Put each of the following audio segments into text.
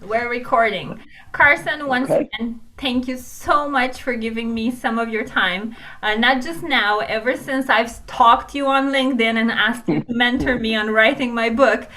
We're recording. Carson, once Okay. again, thank you so much for giving me some of your time. Not just now, ever since I've talked to you on LinkedIn and asked you to mentor me on writing my book,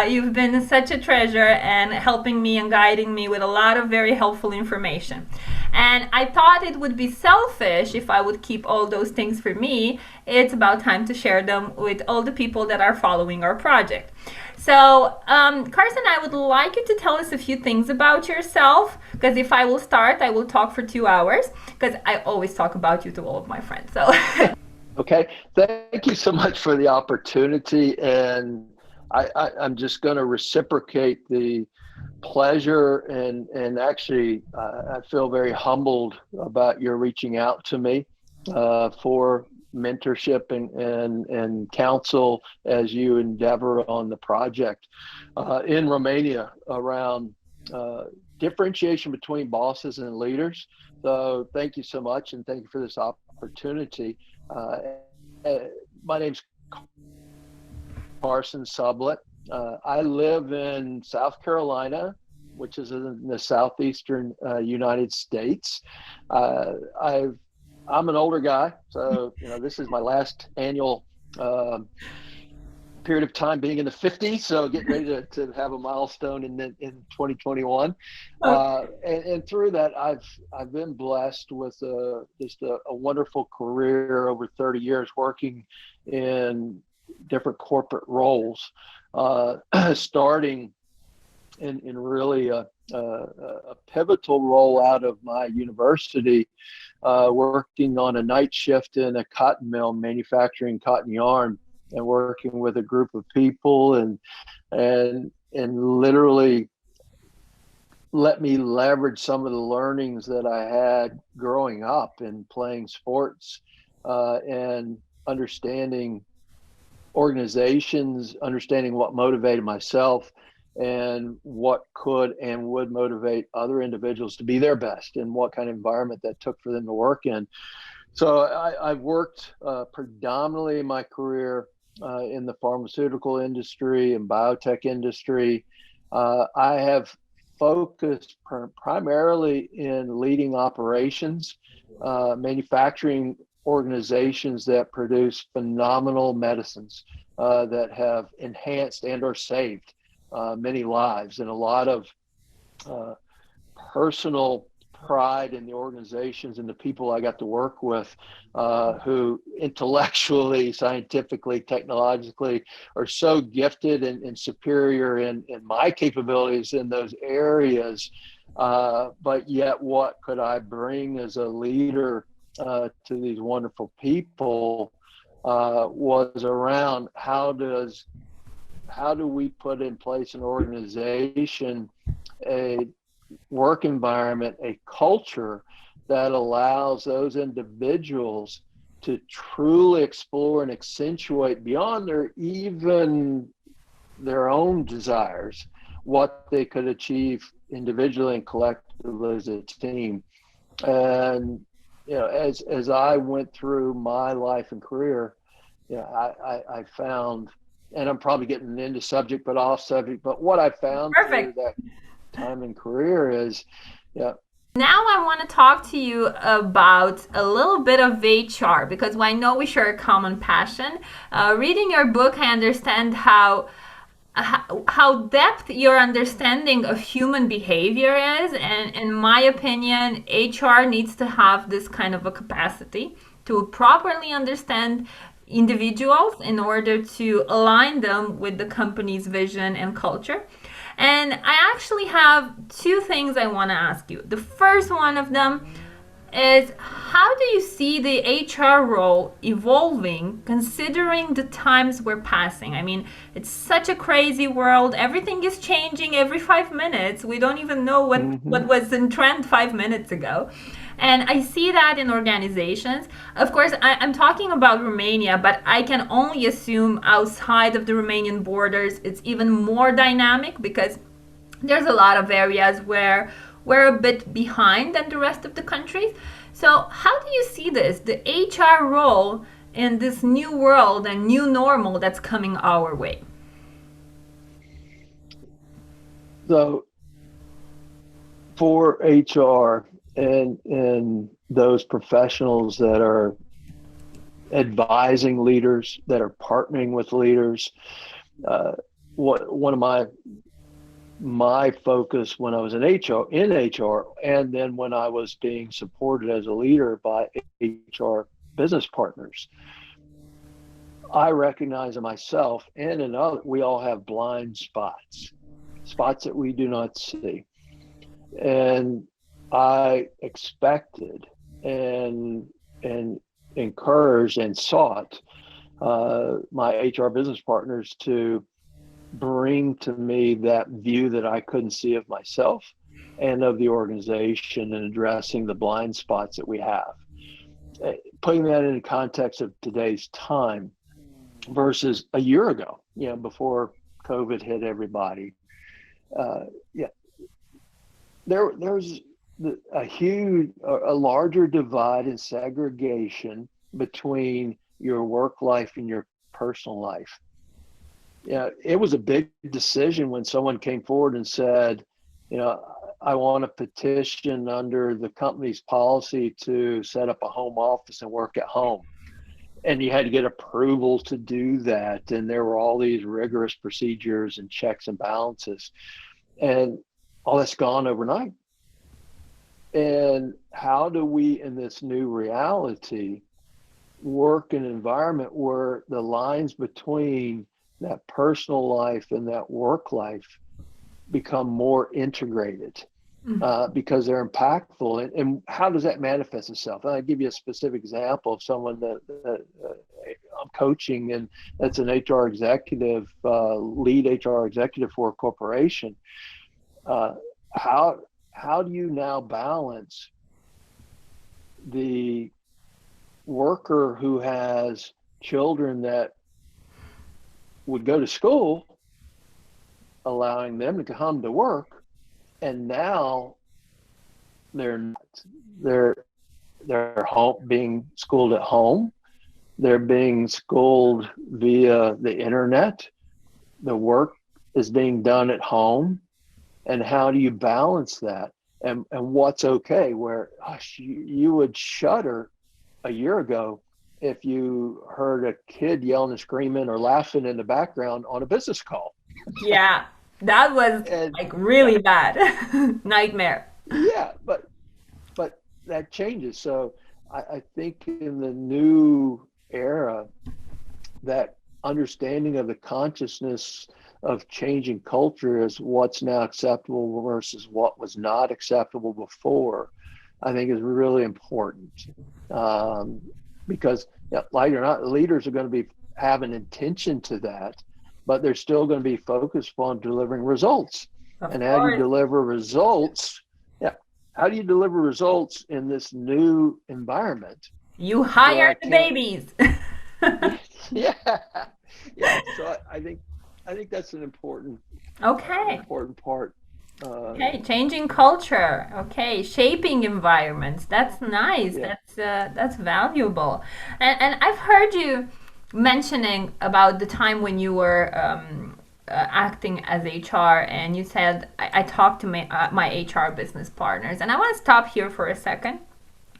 you've been such a treasure and helping me and guiding me with a lot of very helpful information. And I thought it would be selfish if I would keep all those things for me. It's about time to share them with all the people that are following our project. So, Carson, I would like you to tell us a few things about yourself. Because if I will start, I will talk for 2 hours. Because I always talk about you to all of my friends. So, Okay. Thank you so much for the opportunity. And I'm just going to reciprocate the pleasure and actually, I feel very humbled about your reaching out to me for mentorship and counsel as you endeavor on the project in Romania around differentiation between bosses and leaders. So thank you so much, and thank you for this opportunity. Uh, my name's Carson Sublett. I live in South Carolina, which is in the southeastern United States. Uh, I've I'm an older guy, so this is my last annual uh, period of time being in the 50s. So getting ready to have a milestone in 2021, and through that I've been blessed with just a wonderful career over 30 years working in different corporate roles, starting in really a pivotal role out of my university, working on a night shift in a cotton mill manufacturing cotton yarn and working with a group of people and literally let me leverage some of the learnings that I had growing up and playing sports and understanding organizations, understanding what motivated myself and what could and would motivate other individuals to be their best and what kind of environment that took for them to work in. So I've worked predominantly in my career in the pharmaceutical industry and biotech industry. I have focused primarily in leading operations, manufacturing organizations that produce phenomenal medicines that have enhanced and or saved many lives, and a lot of uh, personal pride in the organizations and the people I got to work with, who intellectually, scientifically, technologically are so gifted and superior in my capabilities in those areas. But yet, what could I bring as a leader to these wonderful people was around how do we put in place an organization, a work environment, a culture that allows those individuals to truly explore and accentuate beyond their own desires what they could achieve individually and collectively as a team. And as I went through my life and career, I found, and I'm probably getting into subject but off subject, but what I found through perfect. that time in career is, yeah. Now I want to talk to you about a little bit of HR because I know we share a common passion. Reading your book, I understand how depth your understanding of human behavior is, and in my opinion HR needs to have this kind of a capacity to properly understand individuals in order to align them with the company's vision and culture. And I actually have two things I want to ask you. The first one of them is, how do you see the HR role evolving considering the times we're passing? I mean, it's such a crazy world. Everything is changing every 5 minutes. We don't even know what Mm-hmm. was in trend 5 minutes ago. And I see that in organizations. Of course, I'm talking about Romania, but I can only assume outside of the Romanian borders, it's even more dynamic because there's a lot of areas where we're a bit behind than the rest of the countries. So, how do you see this, the HR role in this new world and new normal that's coming our way? So for HR and those professionals that are advising leaders, that are partnering with leaders. One of my focus when I was in HR, and then when I was being supported as a leader by HR business partners, I recognize in myself and in others, we all have blind spots that we do not see. And I expected and encouraged and sought my HR business partners to bring to me that view that I couldn't see of myself and of the organization, and addressing the blind spots that we have. Putting that in the context of today's time versus a year ago, before COVID hit everybody. Yeah, there's a larger divide and segregation between your work life and your personal life. Yeah, it was a big decision when someone came forward and said, I want to petition under the company's policy to set up a home office and work at home. And you had to get approval to do that. And there were all these rigorous procedures and checks and balances. And all that's gone overnight. And how do we, in this new reality, work in an environment where the lines between that personal life and that work life become more integrated, because they're impactful? And how does that manifest itself? And I'll give you a specific example of someone that I'm coaching, and that's an HR executive, lead HR executive for a corporation. How do you now balance the worker who has children that would go to school, allowing them to come to work, and now they're home, being schooled at home, they're being schooled via the internet, the work is being done at home, and how do you balance that? And what's okay? Where you would shudder a year ago if you heard a kid yelling and screaming or laughing in the background on a business call. Yeah, that was like really bad. Nightmare. Yeah, but that changes. So I think in the new era, that understanding of the consciousness of changing culture is what's now acceptable versus what was not acceptable before, I think is really important. Because like or not, leaders are going to have an intention to that, but they're still going to be focused on delivering results. Of And course. how do you deliver results? Yeah. How do you deliver results in this new environment? You hired the babies. Yeah. Yeah. So I think that's an important Okay. part. Okay, changing culture. Okay, shaping environments. That's nice. Yeah. That's valuable. And I've heard you mentioning about the time when you were acting as HR, and you said I talked to my HR business partners, and I want to stop here for a second,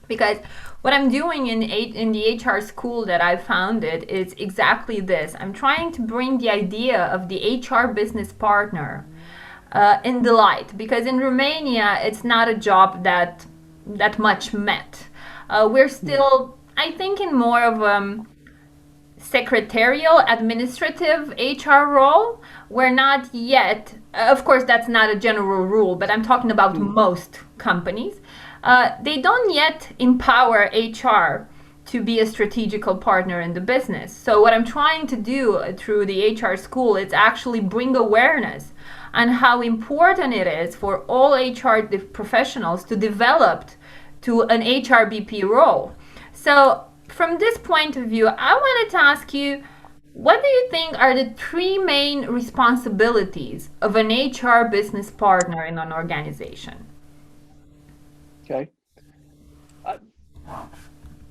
because what I'm doing in the HR school that I founded is exactly this. I'm trying to bring the idea of the HR business partner in the light, because in Romania it's not a job that much met. We're still, I think, in more of secretarial administrative HR role. We're not yet, of course that's not a general rule, but I'm talking about most companies. They don't yet empower HR to be a strategical partner in the business. So what I'm trying to do through the HR school is actually bring awareness on how important it is for all HR professionals to develop to an HRBP role. So from this point of view, I wanted to ask you, what do you think are the three main responsibilities of an HR business partner in an organization? Okay.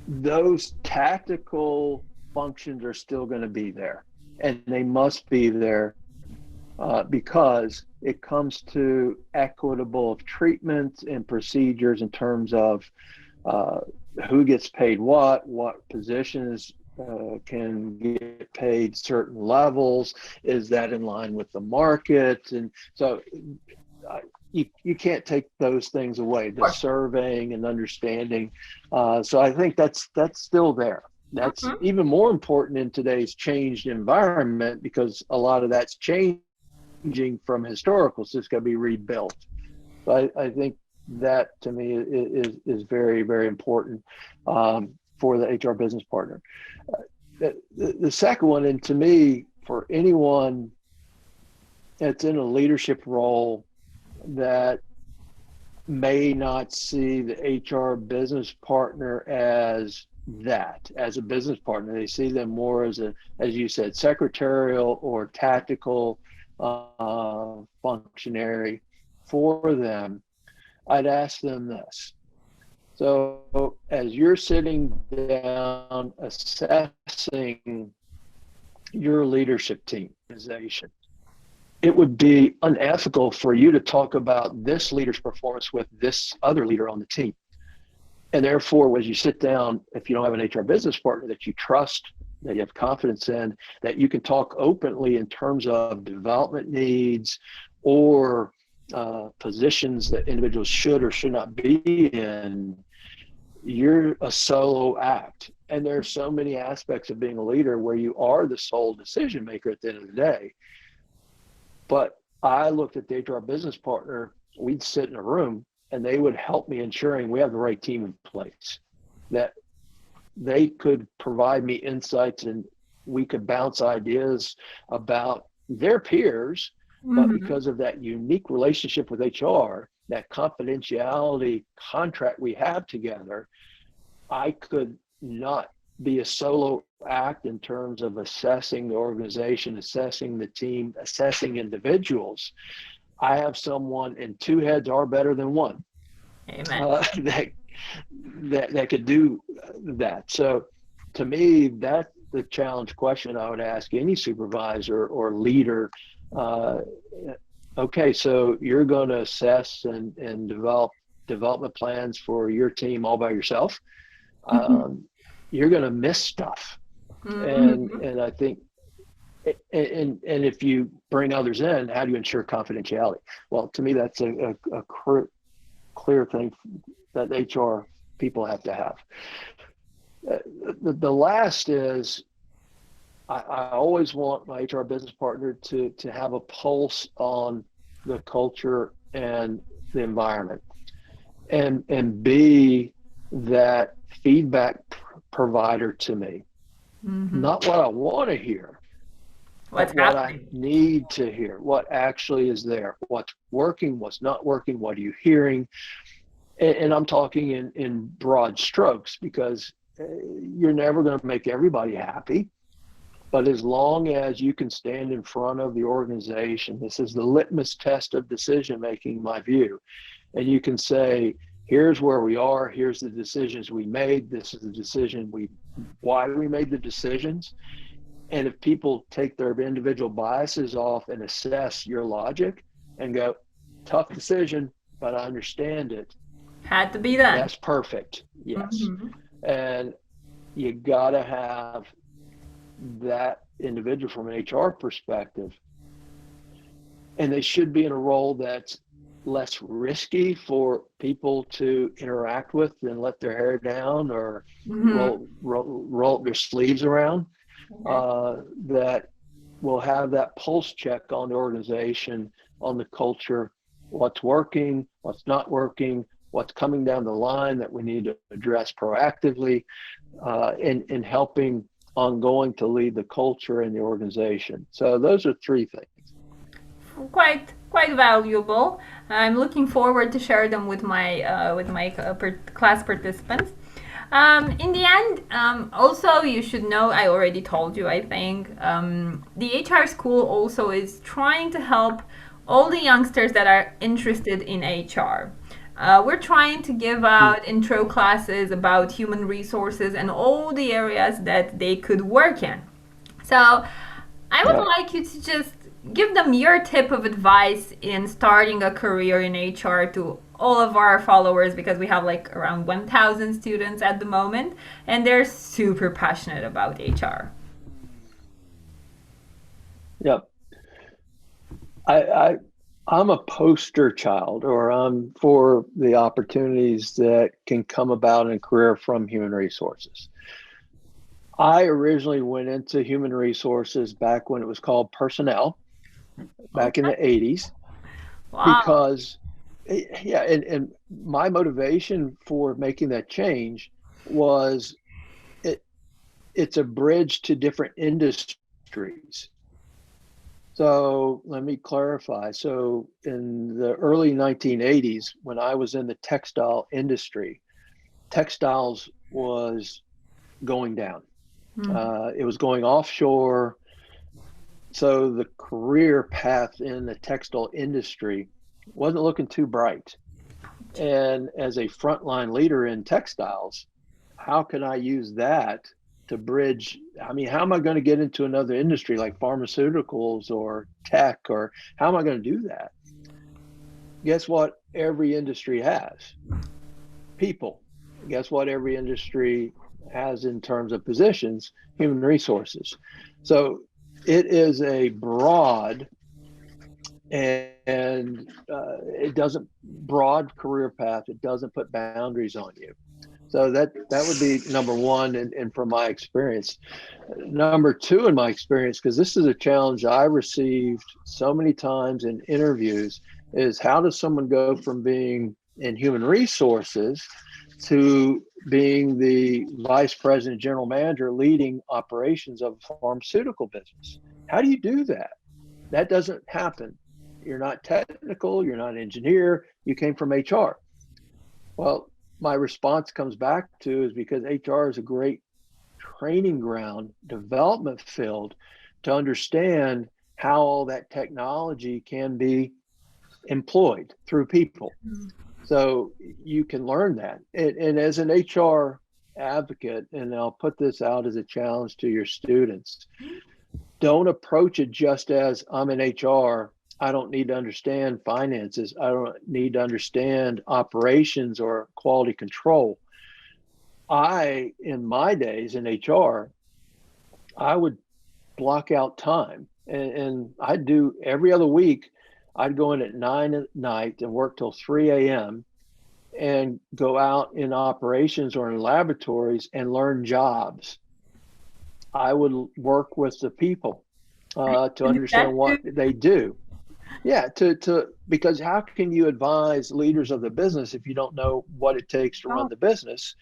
Those tactical functions are still going to be there, and they must be there because it comes to equitable treatment and procedures in terms of uh, who gets paid what positions can get paid certain levels, is that in line with the market? And so you can't take those things away, Of the course. surveying and understanding. So I think that's still there. That's Mhm. even more important in today's changed environment because a lot of that's changing from historical, so it's got to be rebuilt. So I think that to me is very, very important for the HR business partner. The second one, and to me, for anyone that's in a leadership role that may not see the HR business partner as that, as a business partner. They see them more as a, as you said, secretarial or tactical functionary for them. I'd ask them this. So, as you're sitting down assessing your leadership team, organization, it would be unethical for you to talk about this leader's performance with this other leader on the team. And therefore, as you sit down, if you don't have an HR business partner that you trust, that you have confidence in, that you can talk openly in terms of development needs or positions that individuals should or should not be in, you're a solo act. And there are so many aspects of being a leader where you are the sole decision maker at the end of the day. But I looked at the HR business partner, we'd sit in a room and they would help me ensuring we have the right team in place, that they could provide me insights and we could bounce ideas about their peers. But Mhm. because of that unique relationship with HR, that confidentiality contract we have together, I could not be a solo act in terms of assessing the organization, assessing the team, assessing individuals. I have someone, and two heads are better than one, Amen. that that could do that. So, to me, that's the challenge question I would ask any supervisor or leader. Uh, okay, so you're going to assess and develop development plans for your team all by yourself. Mhm. um, you're going to miss stuff. Mhm. And I think, and if you bring others in, how do you ensure confidentiality? Well, to me, that's a clear thing that HR people have to have. The last is I always want my HR business partner to have a pulse on the culture and the environment, and be that feedback provider to me, Mhm. not what I want to hear, What's but what I happening? need to hear, what actually is there, what's working, what's not working, what are you hearing? And I'm talking in broad strokes because you're never going to make everybody happy. But as long as you can stand in front of the organization, this is the litmus test of decision making, my view, and you can say, here's where we are, here's the decisions we made, this is the decision we, why we made the decisions. And if people take their individual biases off and assess your logic and go, tough decision, but I understand it, Had to be done. that's perfect. Yes. Mhm. And you got to have that individual from an HR perspective. And they should be in a role that's less risky for people to interact with and let their hair down or Mhm. roll up their sleeves around. Okay. That will have that pulse check on the organization, on the culture, what's working, what's not working, what's coming down the line that we need to address proactively, in helping ongoing to lead the culture in the organization. So those are three things. Quite valuable. I'm looking forward to share them with my class participants. In the end, also you should know. I already told you. I think the HR school also is trying to help all the youngsters that are interested in HR. We're trying to give out intro classes about human resources and all the areas that they could work in. So I would Yep. like you to just give them your tip of advice in starting a career in HR to all of our followers, because we have like around 1,000 students at the moment and they're super passionate about HR. Yep. I, I I'm a poster child, or I'm for the opportunities that can come about in a career from human resources. I originally went into human resources back when it was called personnel, back in Okay. the 80s, Wow. because yeah, and my motivation for making that change was it it's a bridge to different industries. So let me clarify. So in the early 1980s, when I was in the textile industry, textiles was going down. Mhm. It was going offshore. So the career path in the textile industry wasn't looking too bright. And as a frontline leader in textiles, how can I use that to bridge? I mean, how am I going to get into another industry like pharmaceuticals or tech, or how am I going to do that? Guess what? Every industry has people. Guess what? Every industry has in terms of positions, human resources. So it is a broad and it doesn't broad career path. It doesn't put boundaries on you. So that would be number one, and from my experience. Number two, in my experience, because this is a challenge I received so many times in interviews, is how does someone go from being in human resources to being the vice president, general manager, leading operations of a pharmaceutical business? How do you do that? That doesn't happen. You're not technical, you're not an engineer, you came from HR. Well, my response comes back to is because HR is a great training ground, development field to understand how all that technology can be employed through people. So you can learn that. And as an HR advocate, and I'll put this out as a challenge to your students, don't approach it just as I'm in HR. I don't need to understand finances. I don't need to understand operations or quality control. In my days in HR, I would block out time and I'd do every other week. I'd go in at 9 at night and work till 3 a.m. and go out in operations or in laboratories and learn jobs. I would work with the people to And understand that too. what they do. Yeah, to because how can you advise leaders of the business if you don't know what it takes to run Oh, the business?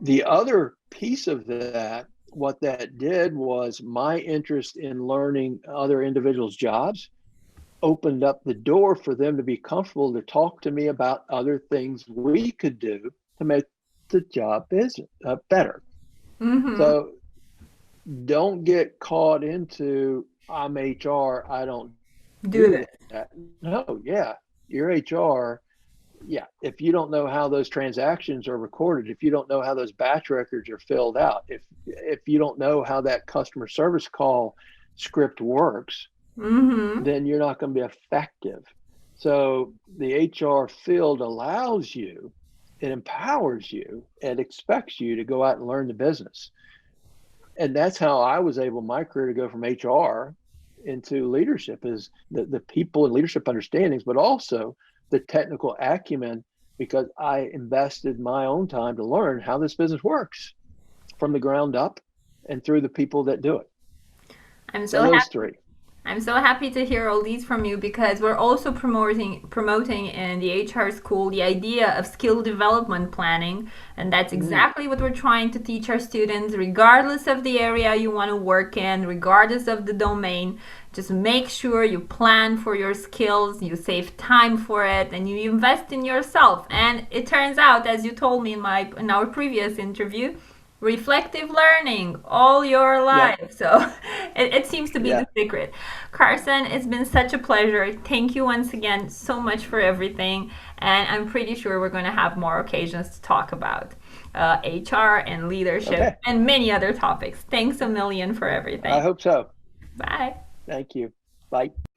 The other piece of that, what that did was my interest in learning other individuals' jobs opened up the door for them to be comfortable to talk to me about other things we could do to make the job business better. mm-hmm. So don't get caught into I'm HR, I don't Do do this. that. No, yeah, you're HR. Yeah, if you don't know how those transactions are recorded, if you don't know how those batch records are filled out, if you don't know how that customer service call script works, Mm-hmm. then you're not going to be effective. So the HR field allows you, it empowers you, and expects you to go out and learn the business. And that's how I was able in my career to go from HR into leadership, is the people and leadership understandings, but also the technical acumen, because I invested my own time to learn how this business works from the ground up and through the people that do it. I'm So so those happy. three. I'm so happy to hear all these from you, because we're also promoting in the HR school the idea of skill development planning, and that's Mm, exactly what we're trying to teach our students, regardless of the area you want to work in, regardless of the domain. Just make sure you plan for your skills, you save time for it, and you invest in yourself. And it turns out, as you told me in our previous interview, reflective learning all your yep. life. So it seems to be the Yeah. secret. Carson, it's been such a pleasure. Thank you once again so much for everything. And I'm pretty sure we're going to have more occasions to talk about HR and leadership Okay. and many other topics. Thanks a million for I everything. hope so. Bye. Thank you. Bye.